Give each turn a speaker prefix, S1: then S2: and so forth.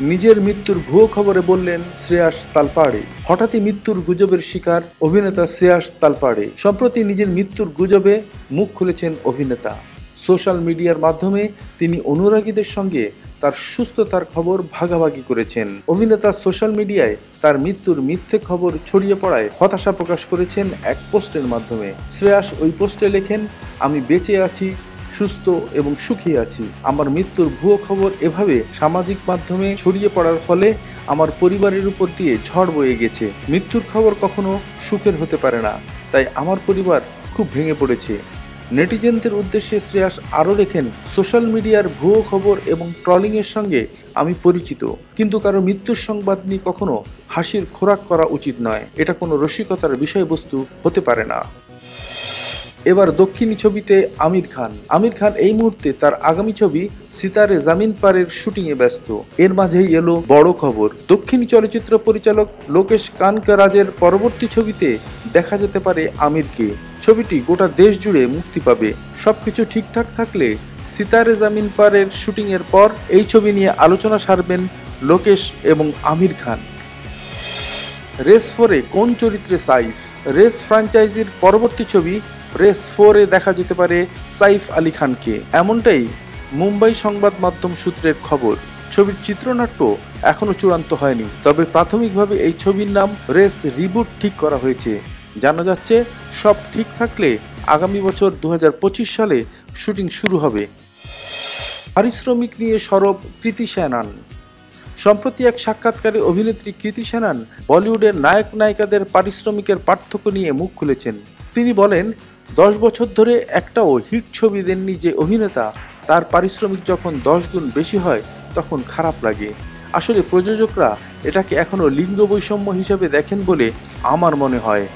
S1: নিজের মৃত্যুর ভুয়ো খবরে বললেন শ্রেয়াস তালপাড়ে। হঠাৎই মৃত্যুর গুজবের শিকার অভিনেতা শ্রেয়াস তালপাড়ে। সম্প্রতি নিজের মৃত্যুর গুজবে মুখ খুলেছেন অভিনেতা। সোশ্যাল মিডিয়ার মাধ্যমে তিনি অনুরাগীদের সঙ্গে তার সুস্থতার খবর ভাগাভাগি করেছেন। অভিনেতা সোশ্যাল মিডিয়ায় তার মৃত্যুর মিথ্যে খবর ছড়িয়ে পড়ায় হতাশা প্রকাশ করেছেন এক পোস্টের মাধ্যমে। শ্রেয়াস ওই পোস্টে লেখেন, আমি বেঁচে আছি, সুস্থ এবং সুখী আছি। আমার মৃত্যুর ভুয়ো খবর এভাবে সামাজিক মাধ্যমে ছড়িয়ে পড়ার ফলে আমার পরিবারের উপর দিয়ে ঝড় বয়ে গেছে। মৃত্যুর খবর কখনো সুখের হতে পারে না, তাই আমার পরিবার খুব ভেঙে পড়েছে। নেটিজেনদের উদ্দেশ্যে শ্রেয়াস আরও লেখেন, সোশ্যাল মিডিয়ার ভুয়ো খবর এবং ট্রলিংয়ের সঙ্গে আমি পরিচিত, কিন্তু কারো মৃত্যুর সংবাদ নিয়ে কখনো হাসির খোরাক করা উচিত নয়। এটা কোনো রসিকতার বিষয়বস্তু হতে পারে না। এবার দক্ষিণী ছবিতে আমির খান। আমির খান এই মুহূর্তে তার আগামী ছবি সিতারে জামিন পারের শুটিংয়ে ব্যস্ত। এর মাঝেই এলো বড় খবর, দক্ষিণী চলচ্চিত্র পরিচালক লোকেশ কানকরাজের পরবর্তী ছবিতে দেখা যেতে পারে আমিরকে। ছবিটি গোটা দেশ জুড়ে মুক্তি পাবে। সবকিছু ঠিকঠাক থাকলে সিতারে জামিন পারের শুটিংয়ের পর এই ছবি নিয়ে আলোচনা সারবেন লোকেশ এবং আমির খান। রেস 4-এ কোন চরিত্রে সাইফ? রেস ফ্র্যাঞ্চাইজির পরবর্তী ছবি রেস 4-এ দেখা যেতে পারে সাইফ আলী খানকে, এমনটাই মুম্বাই সংবাদ মাধ্যম সূত্রের খবর। ছবির চিত্রনাট্য এখনো চূড়ান্ত হয়নি, তবে প্রাথমিকভাবে এই ছবির নাম রেস রিবুট ঠিক করা হয়েছে। জানা যাচ্ছে সব ঠিক থাকলে আগামী বছর 2025 সালে শুটিং শুরু হবে। পারিশ্রমিক নিয়ে সরব কৃতি সেনান। সম্প্রতি এক সাক্ষাৎকারে অভিনেত্রী কৃতি সেনান বলিউডের নায়ক নায়িকাদের পারিশ্রমিকের পার্থক্য নিয়ে মুখ খুলেছেন। তিনি বলেন, 10 বছর ধরে একটাও হিট ছবি দেননি যে অভিনেতা, তার পারিশ্রমিক যখন 10 গুণ বেশি হয় তখন খারাপ লাগে। আসলে প্রযোজকরা এটাকে এখনো লিঙ্গ বৈষম্য হিসেবে দেখেন বলে আমার মনে হয়।